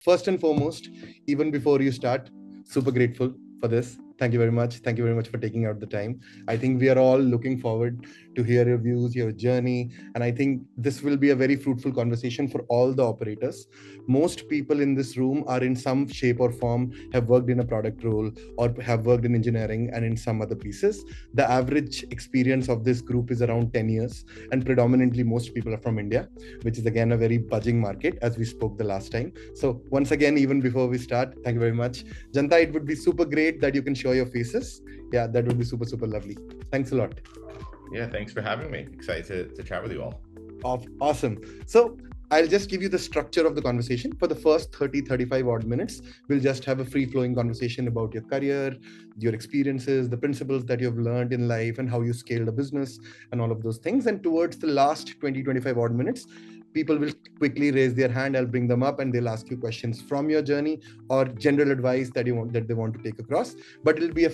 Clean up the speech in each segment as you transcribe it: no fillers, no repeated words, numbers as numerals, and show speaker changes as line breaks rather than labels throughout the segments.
First and foremost, even before you start, super grateful for this. Thank you very much. Thank you very much for taking out the time. I think we are all looking forward to hear your views, your journey, and I think this will be a very fruitful conversation for all the operators. Most people in this room are in some shape or form have worked in a product role or have worked in engineering and in some other pieces. The average experience of this group is around 10 years, and predominantly most people are from India, which is again a very buzzing market as we spoke the last time. So once again, even before we start, thank you very much. Janta, it would be super great that you can show your faces. Yeah, that would be super, super lovely. Thanks a lot.
Yeah, thanks for having me. Excited to chat with you all.
Awesome. So I'll just give you the structure of the conversation. For the first 30, 35 odd minutes, we'll just have a free-flowing conversation about your career, your experiences, the principles that you've learned in life, and how you scaled a business, and all of those things. And towards the last 20, 25 odd minutes, people will quickly raise their hand. I'll bring them up and they'll ask you questions from your journey or general advice that they want to take across. But it'll be a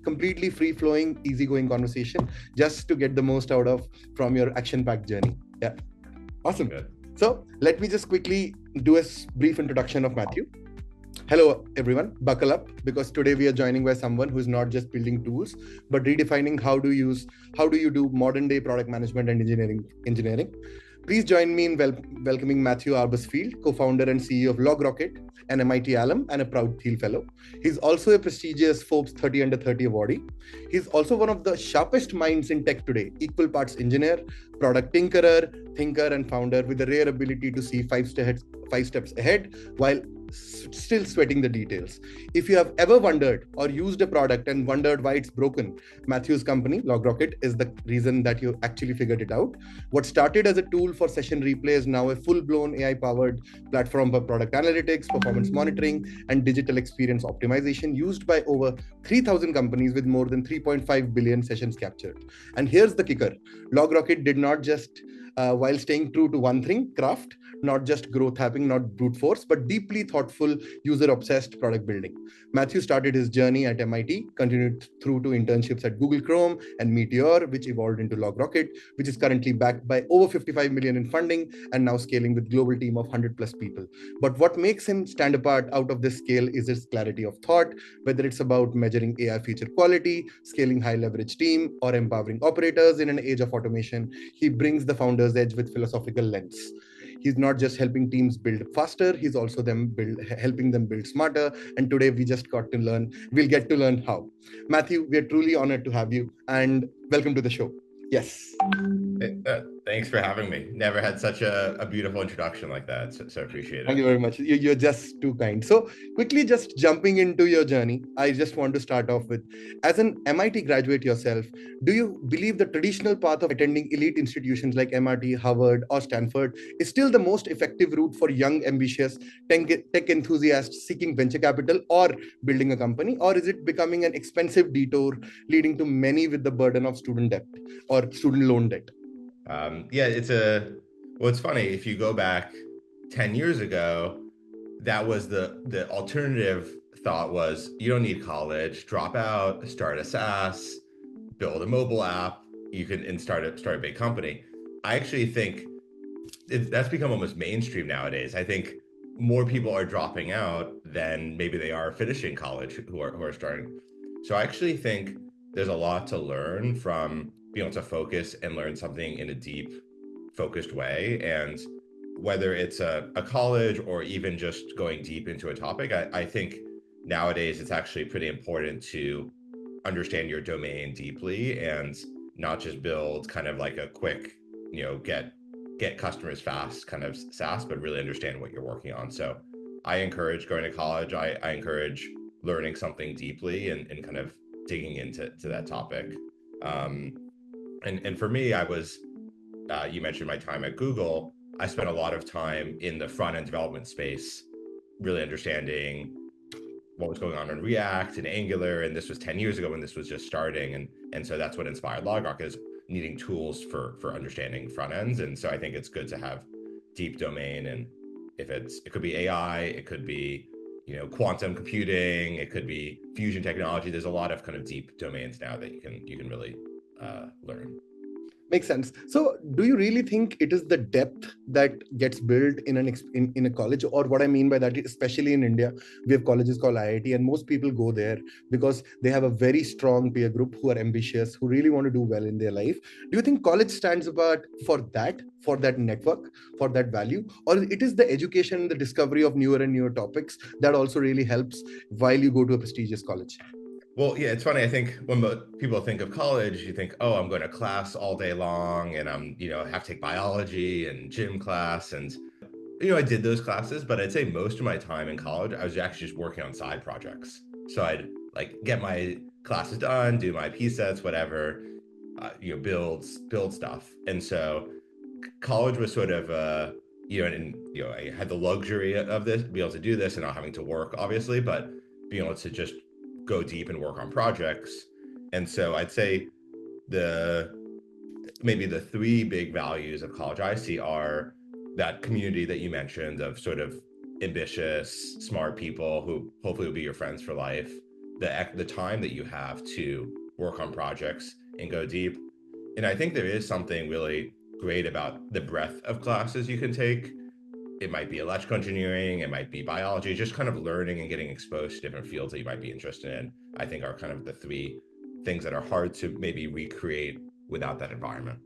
completely free-flowing, easygoing conversation just to get the most out of from your action-packed journey. Yeah. Awesome.
Good.
So let me just quickly do a brief introduction of Matthew. Hello, everyone. Buckle up, because today we are joining by someone who is not just building tools, but redefining how do you do modern day product management and engineering. Please join me in welcoming Matt Arbesfeld, co-founder and CEO of LogRocket, an MIT alum and a proud Teal Fellow. He's also a prestigious Forbes 30 under 30 awardee. He's also one of the sharpest minds in tech today, equal parts engineer, product tinkerer, thinker, and founder, with a rare ability to see five steps ahead while still sweating the details. If you have ever wondered or used a product and wondered why it's broken, Matthew's company, LogRocket, is the reason that you actually figured it out. What started as a tool for session replay is now a full-blown AI-powered platform for product analytics, performance monitoring, and digital experience optimization, used by over 3,000 companies with more than 3.5 billion sessions captured. And here's the kicker. LogRocket did not just while staying true to one thing, craft, not just growth hacking, not brute force, but deeply thoughtful, user-obsessed product building. Matthew started his journey at MIT, continued through to internships at Google Chrome and Meteor, which evolved into LogRocket, which is currently backed by over 55 million in funding and now scaling with global team of 100 plus people. But what makes him stand apart out of this scale is his clarity of thought, whether it's about measuring AI feature quality, scaling high leverage team, or empowering operators in an age of automation. He brings the founder's edge with philosophical lens. He's not just helping teams build faster, he's also helping them build smarter. And today we'll get to learn how. Matthew, we are truly honored to have you, and welcome to the show. Yes.
Thanks for having me. Never had such a beautiful introduction like that, so appreciate it.
Thank you very much. You're just too kind. So quickly, just jumping into your journey, I just want to start off with, as an MIT graduate yourself, do you believe the traditional path of attending elite institutions like MIT, Harvard, or Stanford is still the most effective route for young, ambitious tech enthusiasts seeking venture capital or building a company? Or is it becoming an expensive detour leading to many with the burden of student debt or student loan debt?
It's funny, if you go back 10 years ago, that was the alternative thought was, you don't need college, drop out, start a SaaS, build a mobile app, and start a big company. I actually think that's become almost mainstream nowadays. I think more people are dropping out than maybe they are finishing college who are starting. So I actually think there's a lot to learn from being able to focus and learn something in a deep, focused way. And whether it's a college or even just going deep into a topic, I think nowadays it's actually pretty important to understand your domain deeply and not just build kind of like a quick, get customers fast kind of SaaS, but really understand what you're working on. So I encourage going to college. I encourage learning something deeply and kind of digging into that topic. And for me, you mentioned my time at Google. I spent a lot of time in the front end development space, really understanding what was going on in React and Angular. And this was 10 years ago when this was just starting. And so that's what inspired LogRocket, is needing tools for understanding front ends. And so I think it's good to have deep domain. And it could be AI, it could be, quantum computing, it could be fusion technology. There's a lot of kind of deep domains now that you can really learn.
Makes sense. So, do you really think it is the depth that gets built in in a college? Or what I mean by that, especially in India, we have colleges called IIT, and most people go there because they have a very strong peer group who are ambitious, who really want to do well in their life. Do you think college stands apart for that network, for that value, or it is the education, the discovery of newer and newer topics that also really helps while you go to a prestigious college?
Well, yeah, it's funny. I think when people think of college, you think, oh, I'm going to class all day long and have to take biology and gym class. And, I did those classes, but I'd say most of my time in college, I was actually just working on side projects. So I'd like get my classes done, do my P sets, whatever, build stuff. And so college was sort of, I had the luxury of this, be able to do this and not having to work, obviously, but being able to just go deep and work on projects. And so I'd say the maybe the three big values of college I see are that community that you mentioned of sort of ambitious, smart people who hopefully will be your friends for life, the time that you have to work on projects and go deep. And I think there is something really great about the breadth of classes you can take. It might be electrical engineering, it might be biology, just kind of learning and getting exposed to different fields that you might be interested in, I think are kind of the three things that are hard to maybe recreate without that environment.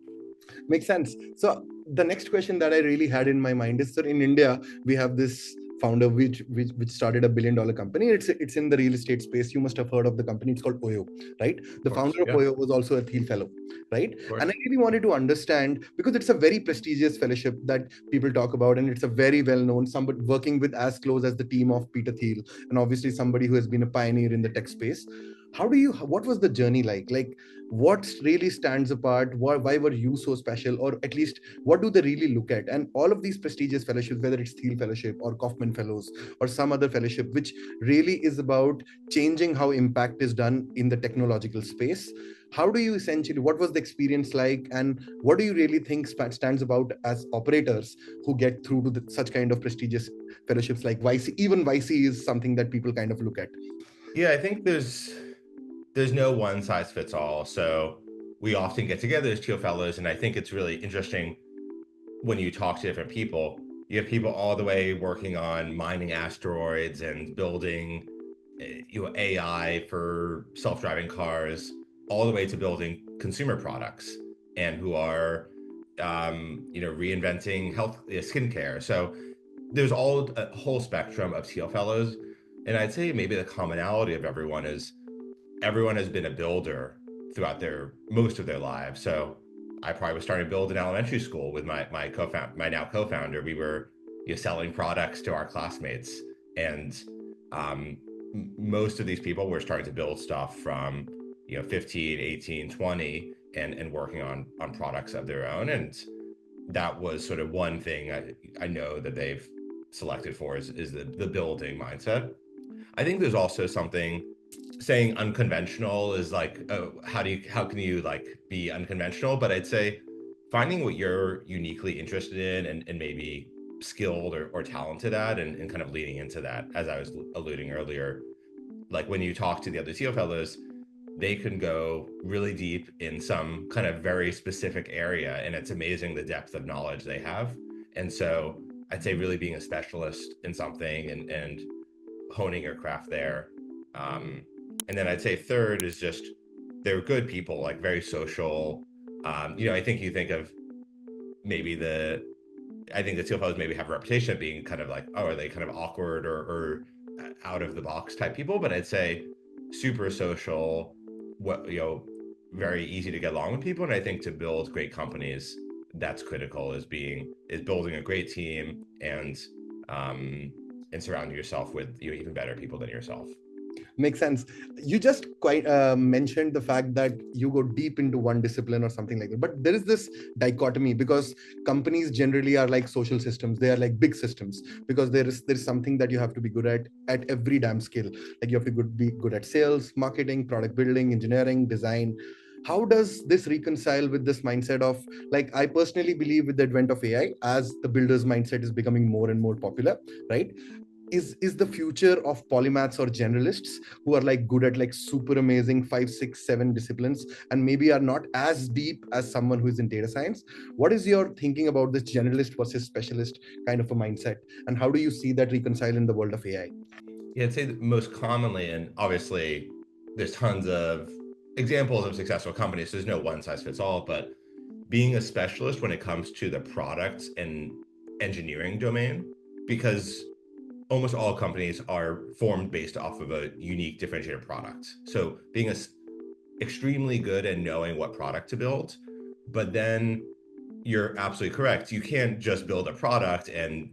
Makes sense. So the next question that I really had in my mind is, sir, in India, we have this founder which started $1 billion company. It's in the real estate space. You must have heard of the company. It's called Oyo, right? The
Of course.
founder of
Yeah,
Oyo was also a Teal Fellow, right?
of
And I
course.
really wanted to understand, because it's a very prestigious fellowship that people talk about, and it's a very well known, somebody working with as close as the team of Peter Thiel, and obviously somebody who has been a pioneer in the tech space. What was the journey like what really stands apart? Why were you so special? Or at least, what do they really look at? And all of these prestigious fellowships, whether it's Thiel Fellowship or Kaufman Fellows or some other fellowship, which really is about changing how impact is done in the technological space. How do you essentially, what was the experience like? And what do you really think stands about as operators who get through to such kind of prestigious fellowships like YC? Even YC is something that people kind of look at.
Yeah, I think there's no one size fits all. So we often get together as Teal Fellows, and I think it's really interesting when you talk to different people. You have people all the way working on mining asteroids and building AI for self-driving cars, all the way to building consumer products, and who are reinventing health skincare. So there's a whole spectrum of Teal Fellows, and I'd say maybe the commonality of everyone is everyone has been a builder throughout their most of their lives. So I probably was starting to build in elementary school with my now co-founder. We were selling products to our classmates, and um, most of these people were starting to build stuff from 15, 18, 20, and working on products of their own. And that was sort of one thing I know that they've selected for is the building mindset. I think there's also something saying unconventional is like, oh, how can you like be unconventional? But I'd say finding what you're uniquely interested in and maybe skilled or talented at, and kind of leaning into that, as I was alluding earlier. Like when you talk to the other CEO fellows, they can go really deep in some kind of very specific area, and it's amazing the depth of knowledge they have. And so I'd say really being a specialist in something and honing your craft there. And then I'd say third is just they're good people, like very social. I think you think of maybe I think the Teal Fellows maybe have a reputation of being kind of like, oh, are they kind of awkward or out of the box type people? But I'd say super social, very easy to get along with people. And I think to build great companies, that's critical, is building a great team and surrounding yourself with even better people than yourself.
Makes sense. You just quite mentioned the fact that you go deep into one discipline or something like that. But there is this dichotomy, because companies generally are like social systems. They are like big systems, because there is something that you have to be good at every damn skill. Like you have to be good at sales, marketing, product building, engineering, design. How does this reconcile with this mindset of, like, I personally believe with the advent of AI, as the builder's mindset is becoming more and more popular, right? is the future of polymaths or generalists who are like good at like super amazing 5, 6, 7 disciplines and maybe are not as deep as someone who is in data science. What is your thinking about this generalist versus specialist kind of a mindset, and how do you see that reconcile in the world of AI?
Yeah, I'd say that most commonly, and obviously there's tons of examples of successful companies, so there's no one size fits all, but being a specialist when it comes to the product and engineering domain, because almost all companies are formed based off of a unique differentiated product. So being extremely good at knowing what product to build, but then you're absolutely correct. You can't just build a product and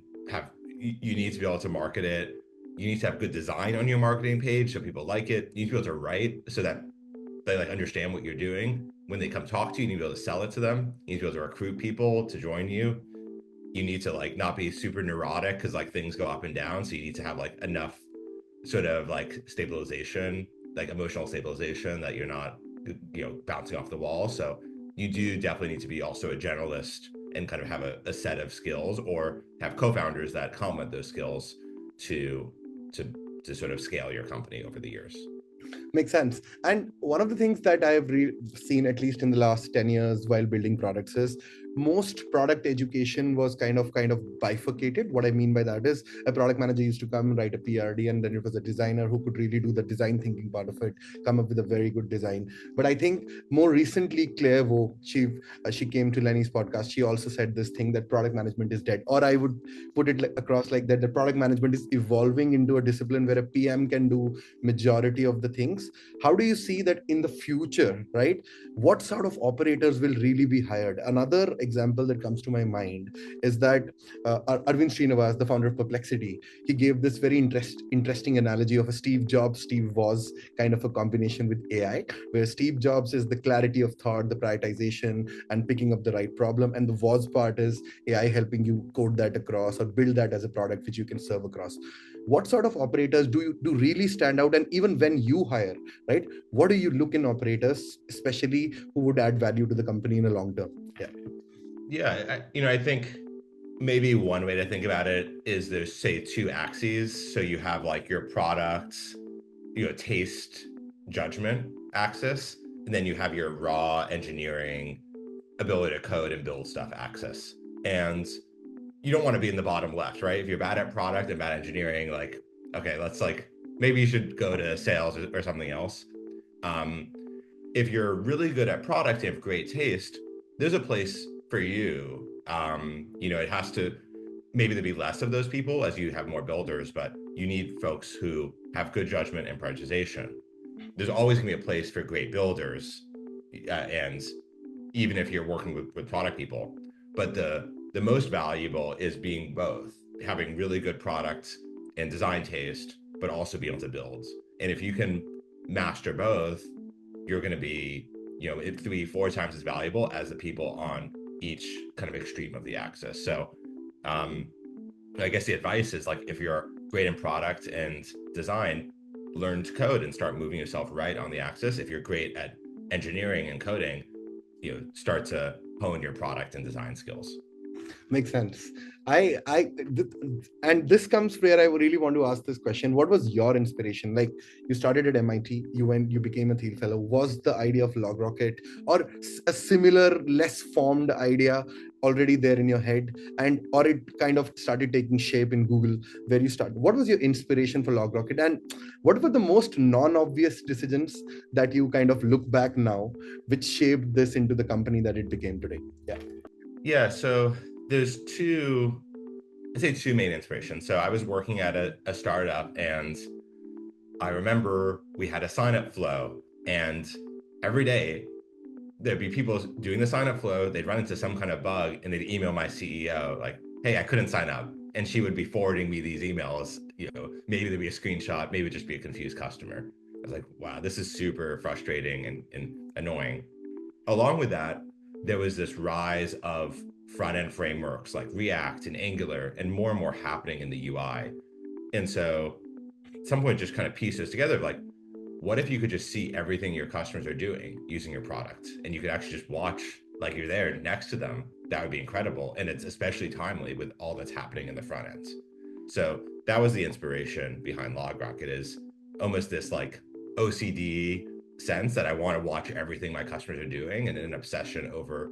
you need to be able to market it. You need to have good design on your marketing page so people like it. You need to be able to write so that they like understand what you're doing. When they come talk to you, you need to be able to sell it to them. You need to be able to recruit people to join you. You need to like not be super neurotic because like things go up and down. So you need to have like enough sort of like stabilization, like emotional stabilization, that you're not, bouncing off the wall. So you do definitely need to be also a generalist and kind of have a set of skills, or have co-founders that complement those skills to to to sort of scale your company over the years.
Makes sense. And one of the things that I've seen, at least in the last 10 years while building products, is most product education was kind of bifurcated. What I mean by that is a product manager used to come write a PRD, and then it was a designer who could really do the design thinking part of it, come up with a very good design. But I think more recently, Claire Vo, she came to Lenny's podcast. She also said this thing that product management is dead, or I would put it across like that: the product management is evolving into a discipline where a PM can do majority of the things. How do you see that in the future, right? What sort of operators will really be hired? Another example that comes to my mind is that Arvind Srinivas, the founder of Perplexity, he gave this very interesting analogy of a Steve Jobs, Steve Woz kind of a combination with AI, where Steve Jobs is the clarity of thought, the prioritization, and picking up the right problem, and the Woz part is AI helping you code that across or build that as a product which you can serve across. What sort of operators do really stand out? And even when you hire, right, what do you look in operators, especially who would add value to the company in a long term?
I think maybe one way to think about it is there's, say, two axes. So you have like your products, taste, judgment axis, and then you have your raw engineering ability to code and build stuff axis. And you don't want to be in the bottom left, right? If you're bad at product and bad engineering, like, okay, let's like, maybe you should go to sales or something else. Um, if you're really good at product and have great taste, there's a place for you. It has to, maybe there'll be less of those people as you have more builders, but you need folks who have good judgment and prioritization. There's always gonna be a place for great builders, and even if you're working with product people, but the most valuable is being both, having really good product and design taste, but also be able to build. And if you can master both, you're going to be, 3, 4 times as valuable as the people on each kind of extreme of the axis. So I guess the advice is like, if you're great in product and design, learn to code and start moving yourself right on the axis. If you're great at engineering and coding, start to hone your product and design skills.
Makes sense. And this comes where I really want to ask this question: what was your inspiration? Like, you started at MIT, you became a Teal Fellow. Was the idea of LogRocket or a similar less formed idea already there in your head, and or it kind of started taking shape in Google where you started? What was your inspiration for LogRocket, and what were the most non-obvious decisions that you kind of look back now which shaped this into the company that it became today?
Yeah, so there's I'd say two main inspirations. So I was working at a startup, and I remember we had a sign up flow, and every day there'd be people doing the sign up flow. They'd run into some kind of bug, and they'd email my CEO like, "Hey, I couldn't sign up," and she would be forwarding me these emails. Maybe there'd be a screenshot, maybe it'd just be a confused customer. I was like, "Wow, this is super frustrating and annoying." Along with that, there was this rise of front end frameworks like React and Angular, and more happening in the UI. And so at some point, just kind of piece this together, like, what if you could just see everything your customers are doing using your product, and you could actually just watch like you're there next to them? That would be incredible. And it's especially timely with all that's happening in the front ends. So that was the inspiration behind LogRocket, is almost this like OCD sense that I want to watch everything my customers are doing, and an obsession over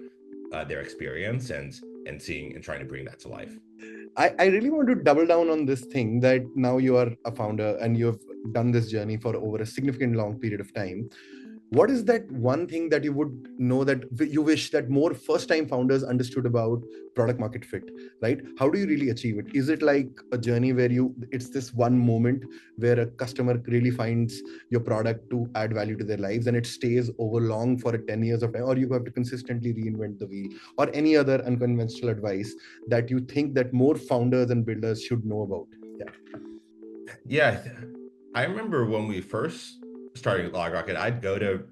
their experience and seeing and trying to bring that to life.
I really want to double down on this thing that now you are a founder and you have done this journey for over a significant long period of time. What is that one thing that you would know that you wish that more first time founders understood about product market fit, right? How do you really achieve it? Is it like a journey where it's this one moment where a customer really finds your product to add value to their lives and it stays over long for 10 years of time, or you have to consistently reinvent the wheel, or any other unconventional advice that you think that more founders and builders should know about?
Yeah, I remember when we first started LogRocket, I'd go to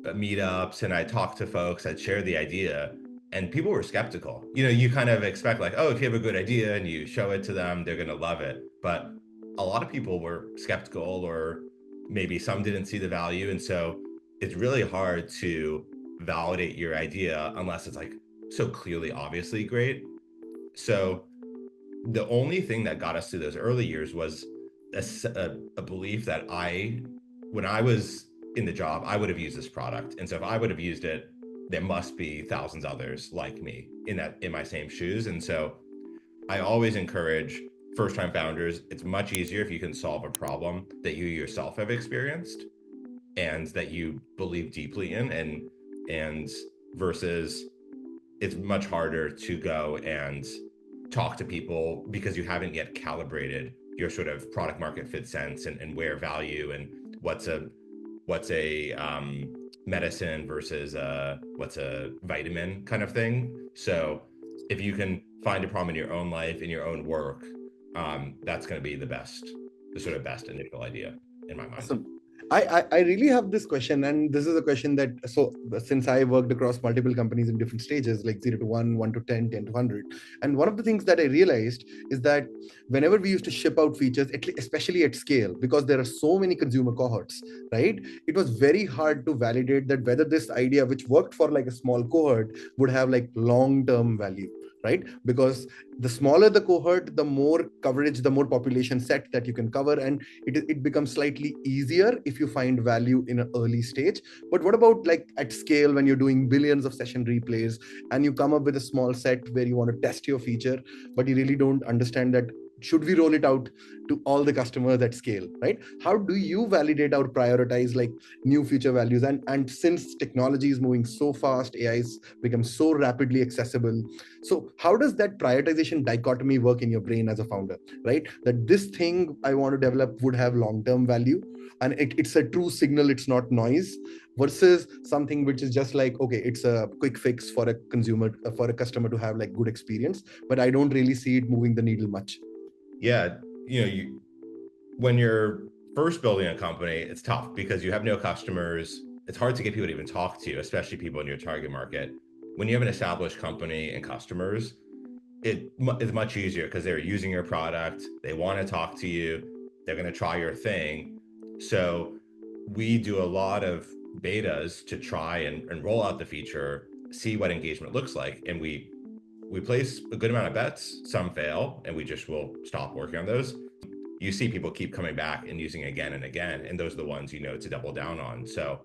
meetups and I'd talk to folks, I'd share the idea, and people were skeptical. You kind of expect like, oh, if you have a good idea and you show it to them, they're going to love it. But a lot of people were skeptical, or maybe some didn't see the value. And so it's really hard to validate your idea unless it's like so clearly, obviously great. So the only thing that got us through those early years was a belief that when I was in the job, I would have used this product. And so if I would have used it, there must be thousands others like me in my same shoes. And so I always encourage first time founders, it's much easier if you can solve a problem that you yourself have experienced and that you believe deeply in, and versus it's much harder to go and talk to people because you haven't yet calibrated your sort of product market fit sense, and where value and what's a medicine versus what's a vitamin kind of thing. So if you can find a problem in your own life, in your own work, that's going to be the sort of best initial idea in my mind.
Awesome. I really have this question, and this is a question that, so since I worked across multiple companies in different stages, like 0 to 1, 1 to 10, 10 to 100, and one of the things that I realized is that whenever we used to ship out features, especially at scale, because there are so many consumer cohorts, right? It was very hard to validate that whether this idea, which worked for like a small cohort, would have like long-term value, right? Because the smaller the cohort, the more coverage, the more population set that you can cover, and it becomes slightly easier if you find value in an early stage. But what about like at scale, when you're doing billions of session replays and you come up with a small set where you want to test your feature, but you really don't understand that should we roll it out to all the customers at scale, right? How do you validate or prioritize like new feature values? And since technology is moving so fast, AI's become so rapidly accessible, so how does that prioritization dichotomy work in your brain as a founder, right? That this thing I want to develop would have long-term value, and it's a true signal, it's not noise, versus something which is just like, okay, it's a quick fix for a consumer, for a customer to have like good experience, but I don't really see it moving the needle much.
Yeah, when you're first building a company, it's tough because you have no customers. It's hard to get people to even talk to you, especially people in your target market. When you have an established company and customers, it is much easier because they're using your product. They want to talk to you. They're going to try your thing. So we do a lot of betas to try and roll out the feature, see what engagement looks like. And we place a good amount of bets. Some fail, and we just will stop working on those. You see people keep coming back and using again and again, and those are the ones to double down on. So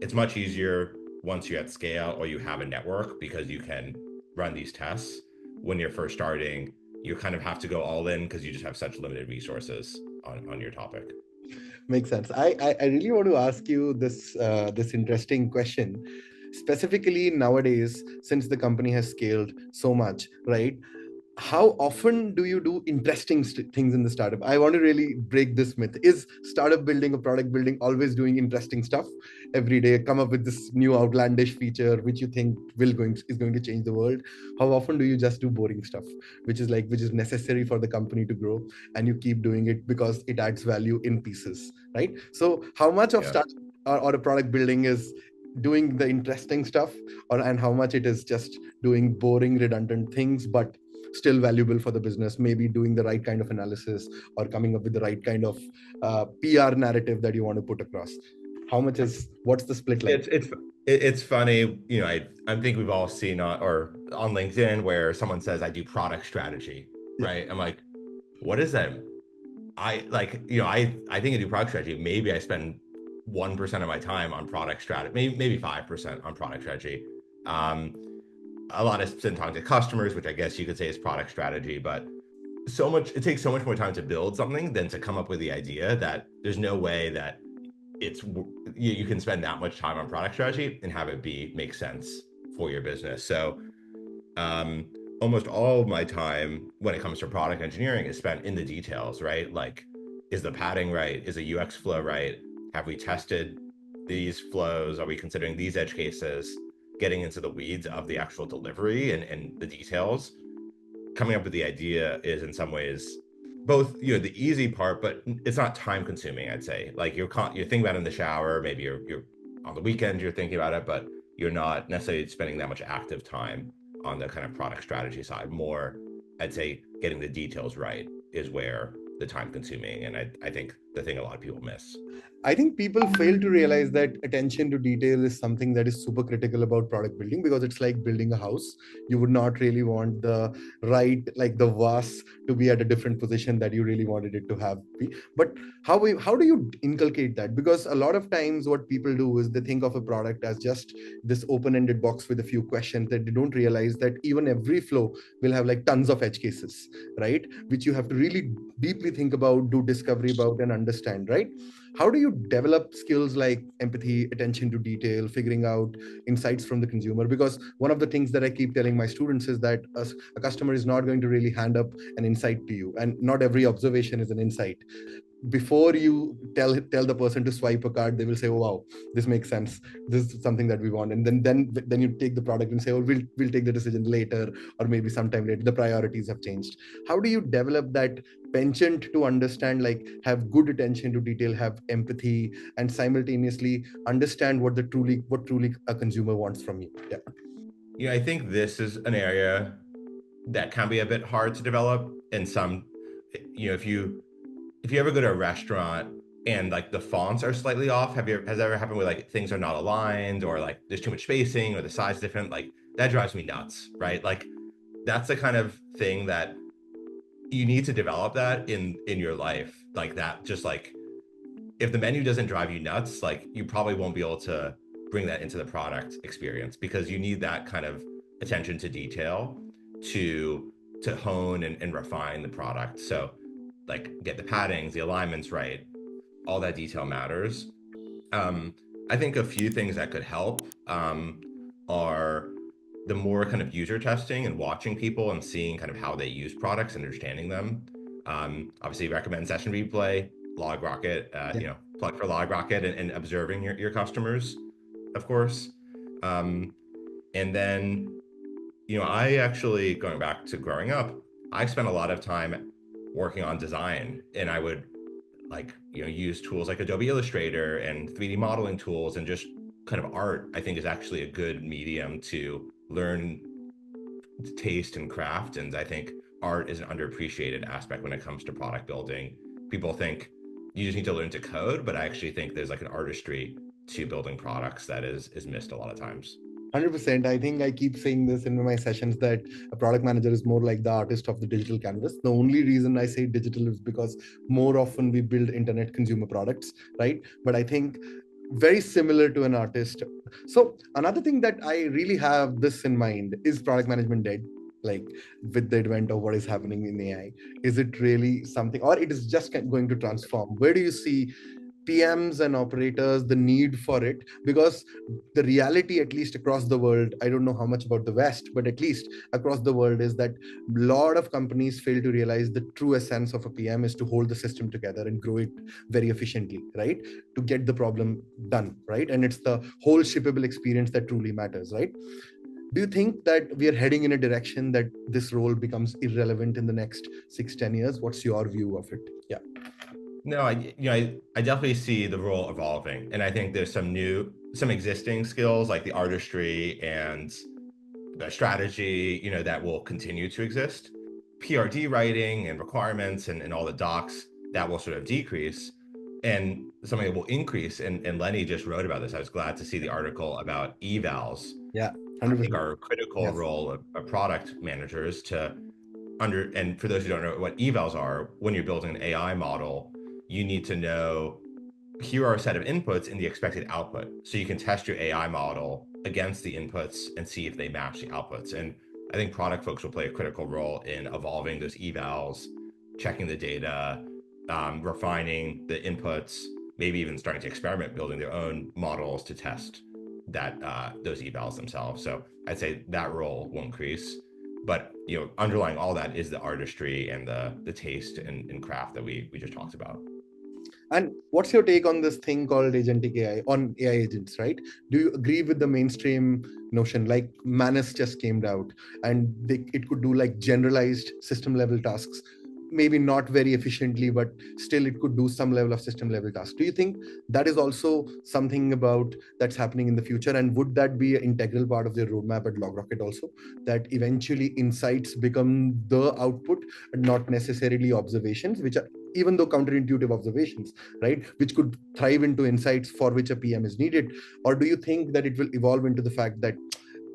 it's much easier once you're at scale or you have a network, because you can run these tests. When you're first starting, you kind of have to go all in because you just have such limited resources on your topic.
Makes sense. I really want to ask you this interesting question, specifically nowadays, since the company has scaled so much, right? How often do you do interesting things in the startup? I want to really break this myth. Is startup building or product building always doing interesting stuff every day, come up with this new outlandish feature which you think is going to change the world? How often do you just do boring stuff, which is necessary for the company to grow, and you keep doing it because it adds value in pieces, right? So how much of
Yeah.
startup or a product building is doing the interesting stuff, and how much it is just doing boring redundant things but still valuable for the business, maybe doing the right kind of analysis or coming up with the right kind of PR narrative that you want to put across? What's the split like?
It's funny, I think we've all seen on LinkedIn where someone says I do product strategy,
Yeah.
right? I'm like, what is that? I like, I think I do product strategy. Maybe I spend 1% of my time on product strategy, maybe 5% on product strategy. Um, a lot of spend talking to customers, which I guess you could say is product strategy, but it takes so much more time to build something than to come up with the idea that there's no way that you can spend that much time on product strategy and have it make sense for your business. So um, almost all of my time when it comes to product engineering is spent in the details, right? Like, is the padding right? Is the UX flow right? Have we tested these flows? Are we considering these edge cases? Getting into the weeds of the actual delivery and the details. Coming up with the idea is in some ways both, the easy part, but it's not time consuming, I'd say. Like you're thinking about it in the shower, maybe you're on the weekend, you're thinking about it, but you're not necessarily spending that much active time on the kind of product strategy side. More, I'd say, getting the details right is where the time consuming, and I think the thing a lot of people miss.
I think people fail to realize that attention to detail is something that is super critical about product building, because it's like building a house. You would not really want like the vase to be at a different position that you really wanted it to have be. But how do you inculcate that? Because a lot of times what people do is they think of a product as just this open-ended box with a few questions, that they don't realize that even every flow will have like tons of edge cases, right? Which you have to really deeply think about, do discovery about, and understand, right? How do you develop skills like empathy, attention to detail, figuring out insights from the consumer? Because one of the things that I keep telling my students is that a customer is not going to really hand up an insight to you, and not every observation is an insight. Before you tell the person to swipe a card, they will say, oh wow, this makes sense, this is something that we want, and then you take the product and say, oh, we'll take the decision later, or maybe sometime later, the priorities have changed. How do you develop that penchant to understand, like have good attention to detail, have empathy, and simultaneously understand what truly a consumer wants from you? Yeah.
I think this is an area that can be a bit hard to develop. And if you ever go to a restaurant and like the fonts are slightly off, has it ever happened where like things are not aligned, or like there's too much spacing, or the size is different? Like that drives me nuts, right? Like that's the kind of thing that you need to develop that in your life. Like that, just like if the menu doesn't drive you nuts, like you probably won't be able to bring that into the product experience, because you need that kind of attention to detail to hone and refine the product. So like get the paddings, the alignments right, all that detail matters. I think a few things that could help are the more kind of user testing and watching people and seeing kind of how they use products and understanding them. Obviously, recommend session replay, LogRocket,
Yeah.
plug for LogRocket, and observing your customers, of course. And then, I actually, going back to growing up, I spent a lot of time working on design, and I would like, use tools like Adobe Illustrator and 3D modeling tools, and just kind of art, I think, is actually a good medium to learn taste and craft. And I think art is an underappreciated aspect when it comes to product building. People think you just need to learn to code, but I actually think there's like an artistry to building products that is missed a lot of times.
100%. I think I keep saying this in my sessions that a product manager is more like the artist of the digital canvas. The only reason I say digital is because more often we build internet consumer products, right? But I think very similar to an artist. So another thing that I really have this in mind is product management dead. Like with the advent of what is happening in AI, is it really something, or it is just going to transform? Where do you see PMs and operators the need for it? Because the reality, at least across the world, I don't know how much about the West, but at least across the world, is that a lot of companies fail to realize the true essence of a PM is to hold the system together and grow it very efficiently, right? To get the problem done, right? And it's the whole shippable experience that truly matters, right? Do you think that we are heading in a direction that this role becomes irrelevant in the next 6-10 years? What's your view of it? Yeah.
No, I definitely see the role evolving, and I think there's some existing skills like the artistry and the strategy, that will continue to exist. PRD writing and requirements and all the docs, that will sort of decrease, and something that will increase. And Lenny just wrote about this. I was glad to see the article about evals.
Yeah.
I think
100%.
are a critical
Yes.
role of product managers to and for those who don't know what evals are, when you're building an AI model, you need to know here are a set of inputs and the expected output. So you can test your AI model against the inputs and see if they match the outputs. And I think product folks will play a critical role in evolving those evals, checking the data, refining the inputs, maybe even starting to experiment building their own models to test that those evals themselves. So I'd say that role will increase. But underlying all that is the artistry and the taste and craft that we just talked about.
And what's your take on this thing called agentic AI, on AI agents, right? Do you agree with the mainstream notion? Like Manus just came out and it could do like generalized system level tasks, maybe not very efficiently, but still it could do some level of system level tasks. Do you think that is also something about that's happening in the future? And would that be an integral part of their roadmap at LogRocket also? That eventually insights become the output and not necessarily observations, which are even though counterintuitive observations, right, which could thrive into insights for which a PM is needed? Or do you think that it will evolve into the fact that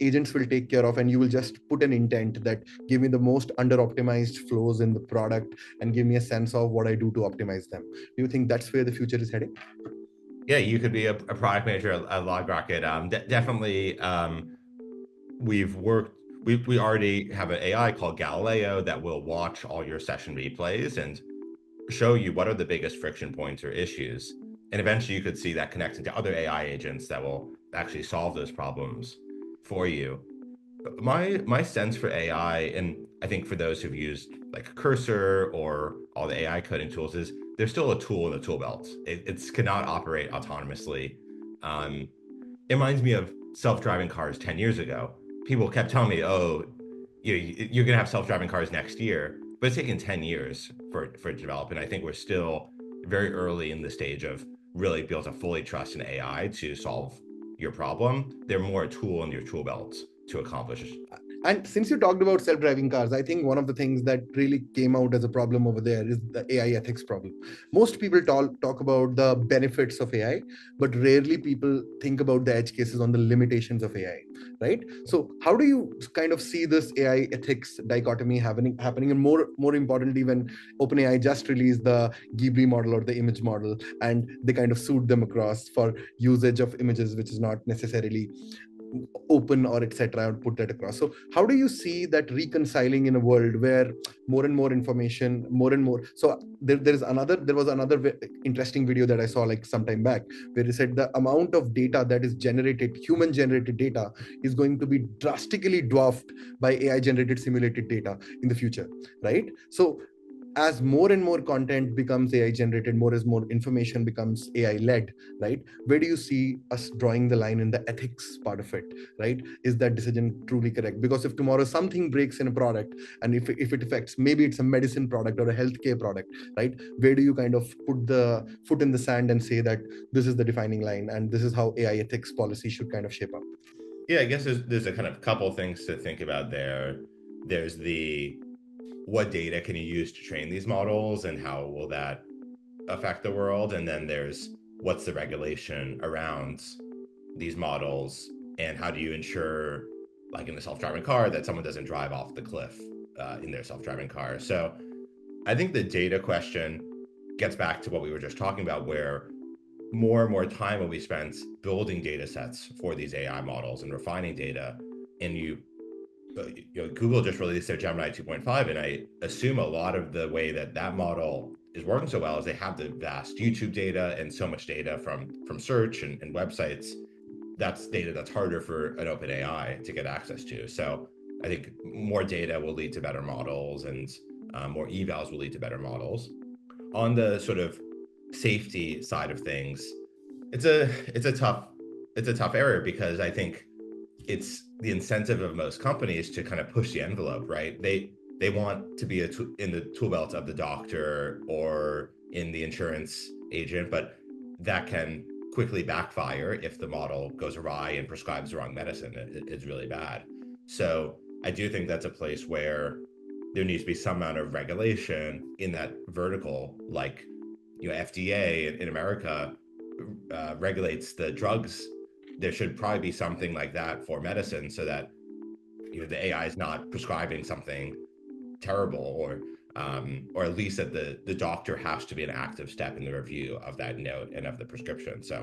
agents will take care of, and you will just put an intent that give me the most under optimized flows in the product and give me a sense of what I do to optimize them? Do you think that's where the future is heading?
Yeah, you could be a product manager at LogRocket. Definitely, we've worked. We already have an AI called Galileo that will watch all your session replays and show you what are the biggest friction points or issues. And eventually you could see that connecting to other AI agents that will actually solve those problems for you. My sense for AI, and I think for those who've used like Cursor or all the AI coding tools, is there's still a tool in the tool belt. It cannot operate autonomously. It reminds me of self-driving cars 10 years ago. People kept telling me, oh, you're going to have self-driving cars next year, but it's taken 10 years for it to develop. And I think we're still very early in the stage of really being able to fully trust an AI to solve your problem. They're more a tool in your tool belt to accomplish.
And since you talked about self-driving cars, I think one of the things that really came out as a problem over there is the AI ethics problem. Most people talk about the benefits of AI, but rarely people think about the edge cases on the limitations of AI, right? So how do you kind of see this AI ethics dichotomy happening, and more importantly, when OpenAI just released the Ghibli model or the image model, and they kind of sued them across for usage of images, which is not necessarily open or etc. I would put that across. So how do you see that reconciling in a world where more and more information, more and more, so there was another interesting video that I saw like some time back where they said the amount of data that is generated, human generated data, is going to be drastically dwarfed by AI generated simulated data in the future, right? So as more and more content becomes AI generated, more as more information becomes AI led, right? Where do you see us drawing the line in the ethics part of it, right? Is that decision truly correct? Because if tomorrow something breaks in a product, and if it affects, maybe it's a medicine product or a healthcare product, right? Where do you kind of put the foot in the sand and say that this is the defining line and this is how AI ethics policy should kind of shape up?
Yeah, I guess there's a kind of couple things to think about there. There's the what data can you use to train these models and how will that affect the world? And then there's what's the regulation around these models and how do you ensure, like in the self-driving car, that someone doesn't drive off the cliff in their self-driving car. So I think the data question gets back to what we were just talking about, where more and more time will be spent building data sets for these AI models and refining data. And Google just released their Gemini 2.5, and I assume a lot of the way that model is working so well is they have the vast YouTube data and so much data from search and websites. That's data that's harder for an open AI to get access to. So I think more data will lead to better models, and more evals will lead to better models. On the sort of safety side of things, it's a tough area, because I think it's the incentive of most companies to kind of push the envelope, right? They want to be in the tool belt of the doctor or in the insurance agent, but that can quickly backfire if the model goes awry and prescribes the wrong medicine. It's really bad. So I do think that's a place where there needs to be some amount of regulation in that vertical, like FDA in America regulates the drugs. There should probably be something like that for medicine, so that the AI is not prescribing something terrible, or at least that the doctor has to be an active step in the review of that note and of the prescription. So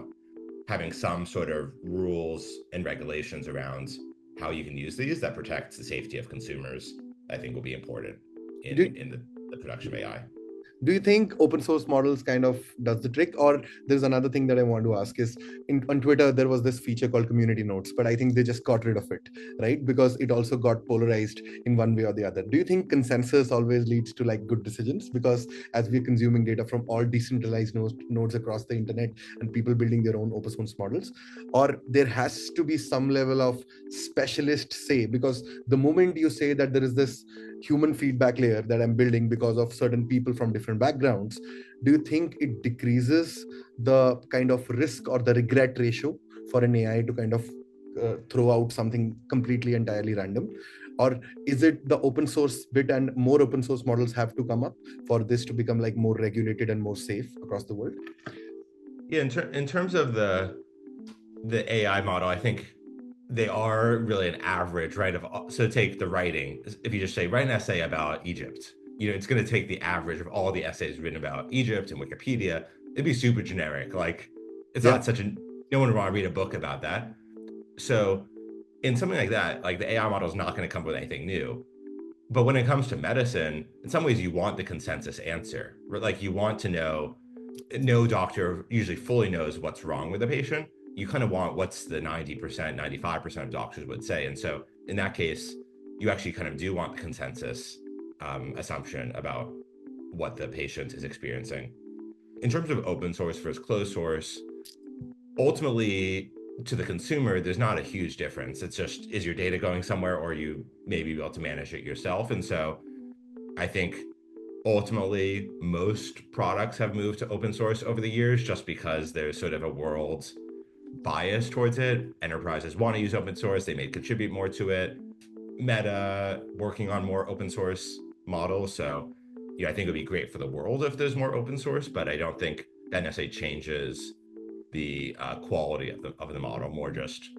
having some sort of rules and regulations around how you can use these that protects the safety of consumers, I think will be important
Do,
in the production of AI.
do you think open source models kind of does the trick? Or there's another thing that I want to ask is, on Twitter there was this feature called community notes, but I think they just got rid of it, right? Because it also got polarized in one way or the other. Do you think consensus always leads to like good decisions? Because as we're consuming data from all decentralized nodes across the internet and people building their own open source models, or there has to be some level of specialist say? Because the moment you say that there is this human feedback layer that I'm building because of certain people from different backgrounds, do you think it decreases the kind of risk or the regret ratio for an AI to kind of throw out something completely entirely random? Or is it the open source bit and more open source models have to come up for this to become like more regulated and more safe across the world?
Yeah, in terms of the AI model, I think they are really an average, right? So take the writing. If you just say write an essay about Egypt, it's going to take the average of all the essays written about Egypt and Wikipedia. It'd be super generic. Like it's
Yeah.
not such a no one would want to read a book about that. So in something like that, like the AI model is not going to come up with anything new. But when it comes to medicine, in some ways you want the consensus answer. Right? Like you want to know, no doctor usually fully knows what's wrong with the patient. You kind of want what's the 90%, 95% of doctors would say. And so in that case, you actually kind of do want the consensus assumption about what the patient is experiencing. In terms of open source versus closed source, ultimately to the consumer, there's not a huge difference. It's just, is your data going somewhere, or you maybe be able to manage it yourself? And so I think ultimately most products have moved to open source over the years just because there's sort of a world bias towards it. Enterprises want to use open source, they may contribute more to it. Meta working on more open source models. So I think it would be great for the world if there's more open source, but I don't think that necessarily changes the quality of the model, more just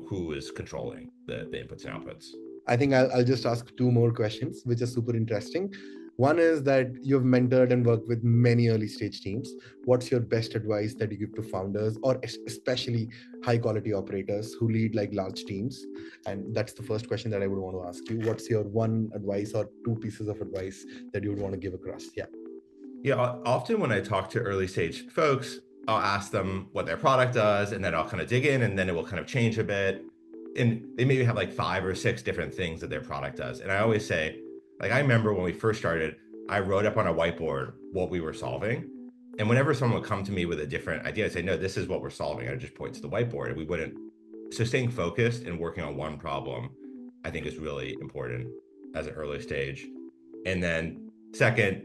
who is controlling the inputs and outputs.
I think I'll just ask two more questions, which are super interesting. One is that you've mentored and worked with many early stage teams. What's your best advice that you give to founders, or especially high quality operators who lead like large teams? And that's the first question that I would want to ask you. What's your one advice or two pieces of advice that you would want to give across? Yeah.
Yeah, often when I talk to early stage folks, I'll ask them what their product does, and then I'll kind of dig in, and then it will kind of change a bit. And they maybe have like 5 or 6 different things that their product does. And I always say, like, I remember when we first started, I wrote up on a whiteboard what we were solving. And whenever someone would come to me with a different idea, I'd say, no, this is what we're solving. I'd just point to the whiteboard, and we wouldn't. So staying focused and working on one problem, I think, is really important as an early stage. And then second,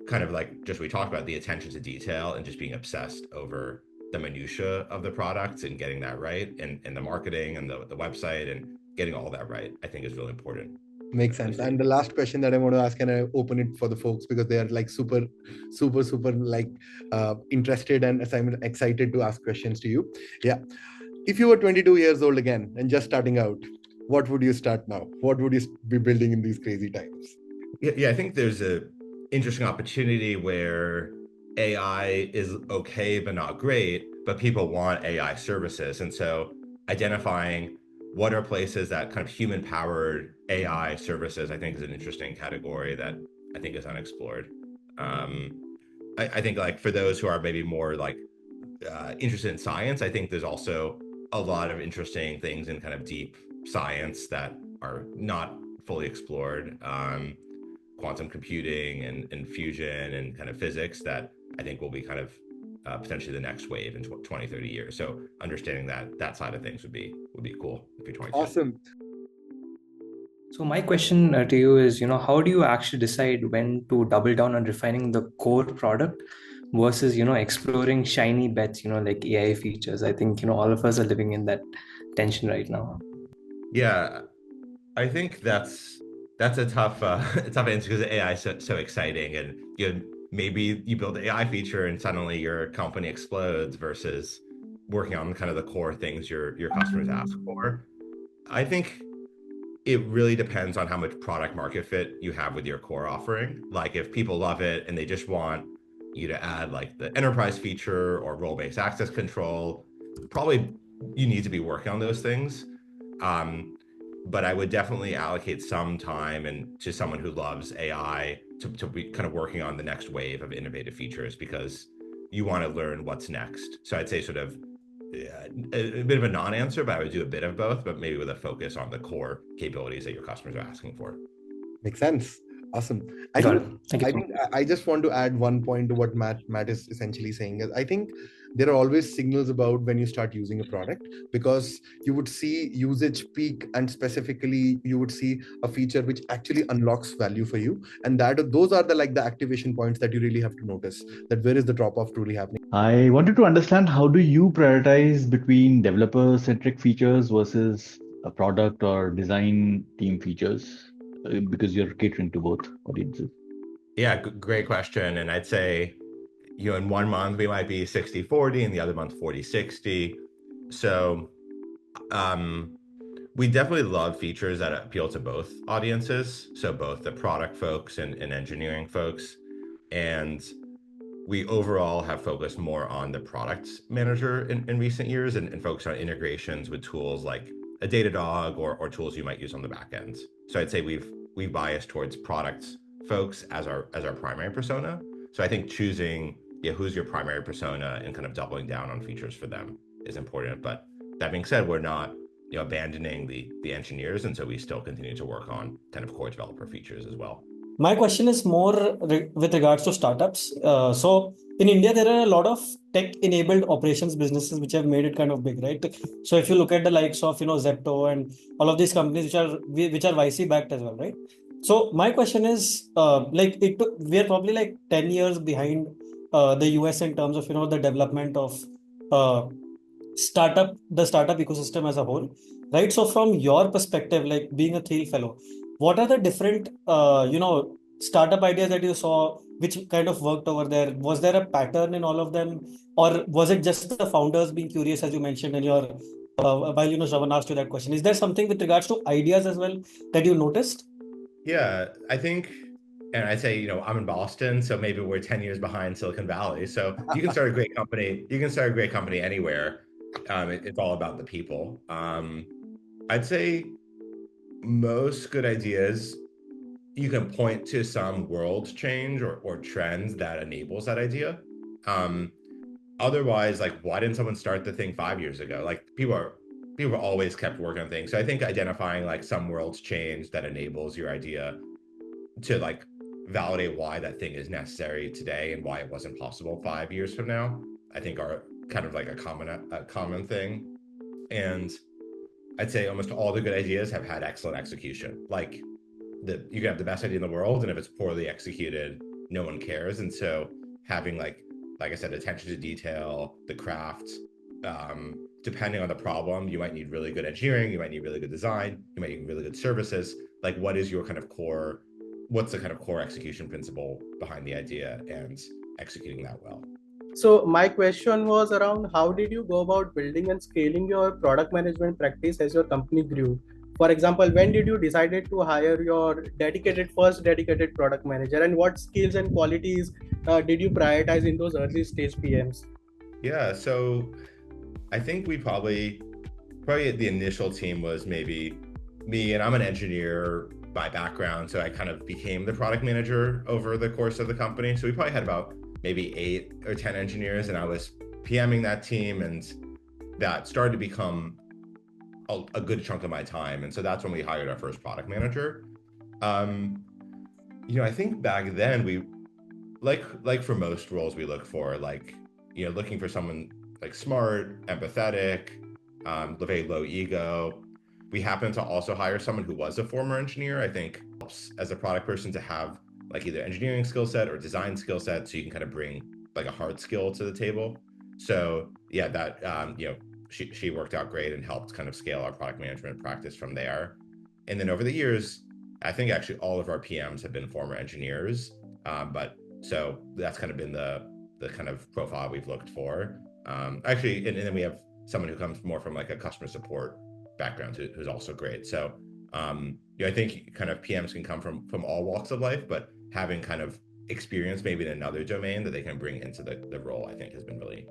kind of like just we talked about, the attention to detail and just being obsessed over the minutia of the products and getting that right, and the marketing and the website and getting all that right, I think is really important.
Makes sense. And the last question that I want to ask, and I open it for the folks because they are like super, super, super like interested, and I'm excited to ask questions to you. Yeah. If you were 22 years old again and just starting out, what would you start now? What would you be building in these crazy times?
Yeah, I think there's a interesting opportunity where AI is okay but not great, but people want AI services. And so identifying what are places that kind of human powered AI services, I think, is an interesting category that I think is unexplored. I think, like, for those who are maybe more like interested in science, I think there's also a lot of interesting things in kind of deep science that are not fully explored. Quantum computing and fusion and kind of physics that I think will be kind of potentially the next wave in 20, 30 years. So understanding that side of things would be cool if you're 22.
Awesome.
So my question to you is, how do you actually decide when to double down on refining the core product versus, exploring shiny bets, like AI features? I think, all of us are living in that tension right now.
Yeah, I think that's a tough tough answer, because AI is so exciting, and maybe you build an AI feature and suddenly your company explodes, versus working on kind of the core things your customers ask for. I think it really depends on how much product market fit you have with your core offering. Like if people love it and they just want you to add like the enterprise feature or role-based access control, probably you need to be working on those things. But I would definitely allocate some time and to someone who loves AI to be kind of working on the next wave of innovative features, because you want to learn what's next. So I'd say sort of a bit of a non-answer, but I would do a bit of both, but maybe with a focus on the core capabilities that your customers are asking for.
Makes sense. Awesome. I
Got
think
it. Thank you
I
so
think
much.
I just want to add one point to what Matt is essentially saying is I think there are always signals about when you start using a product, because you would see usage peak, and specifically you would see a feature which actually unlocks value for you, and that those are the activation points that you really have to notice, that where is the drop off truly happening.
I wanted to understand, how do you prioritize between developer-centric features versus a product or design team features? Because you're catering to both audiences.
Yeah, great question. And I'd say, in 1 month we might be 60-40, and the other month 40-60. So we definitely love features that appeal to both audiences, so both the product folks and engineering folks. And we overall have focused more on the product manager in recent years, and focused on integrations with tools like a Datadog or tools you might use on the back end. So I'd say we've biased towards product folks as our primary persona. So I think choosing who's your primary persona and kind of doubling down on features for them is important. But that being said, we're not abandoning the engineers, and so we still continue to work on kind of core developer features as well.
My question is more with regards to startups. So in India, there are a lot of tech-enabled operations businesses which have made it kind of big, right? So if you look at the likes of Zepto and all of these companies which are YC backed as well, right? So my question is, we are probably like 10 years behind the US in terms of the development of the startup ecosystem as a whole, right? So from your perspective, like being a Teal Fellow, what are the different startup ideas that you saw which kind of worked over there? Was there a pattern in all of them, or was it just the founders being curious, as you mentioned in your while Shravan asked you that question? Is there something with regards to ideas as well that you noticed?
Yeah, I think, and I say, I'm in Boston, so maybe we're 10 years behind Silicon Valley. So you can start a great company. You can start a great company anywhere. It's all about the people. I'd say most good ideas, you can point to some world change or trends that enables that idea. Otherwise, like, why didn't someone start the thing 5 years ago? Like, people always kept working on things. So I think identifying like some world's change that enables your idea to like validate why that thing is necessary today and why it wasn't possible 5 years from now, I think are kind of like a common thing. And I'd say almost all the good ideas have had excellent execution. Like, you can have the best idea in the world, and if it's poorly executed, no one cares. And so having like I said, attention to detail, the craft, depending on the problem, you might need really good engineering, you might need really good design, you might need really good services. Like, what is your kind of core, what's the kind of core execution principle behind the idea and executing that well?
So my question was around, how did you go about building and scaling your product management practice as your company grew? For example, when did you decided to hire your first dedicated product manager, and what skills and qualities did you prioritize in those early stage PMs?
Yeah, so I think we probably the initial team was maybe me, and I'm an engineer by background, so I kind of became the product manager over the course of the company. So we probably had about maybe 8 or 10 engineers, and I was PMing that team, and that started to become a good chunk of my time. And so that's when we hired our first product manager. I think back then we like for most roles we look for, looking for someone like smart, empathetic, very low ego. We happened to also hire someone who was a former engineer. I think helps as a product person to have like either engineering skill set or design skill set, so you can kind of bring like a hard skill to the table. So yeah, that she worked out great and helped kind of scale our product management practice from there. And then over the years, I think actually all of our PMs have been former engineers, but so that's kind of been the kind of profile we've looked for. Actually, and then we have someone who comes more from like a customer support background who's also great. So I think kind of PMs can come from all walks of life, but having kind of experience maybe in another domain that they can bring into the role, I think has been really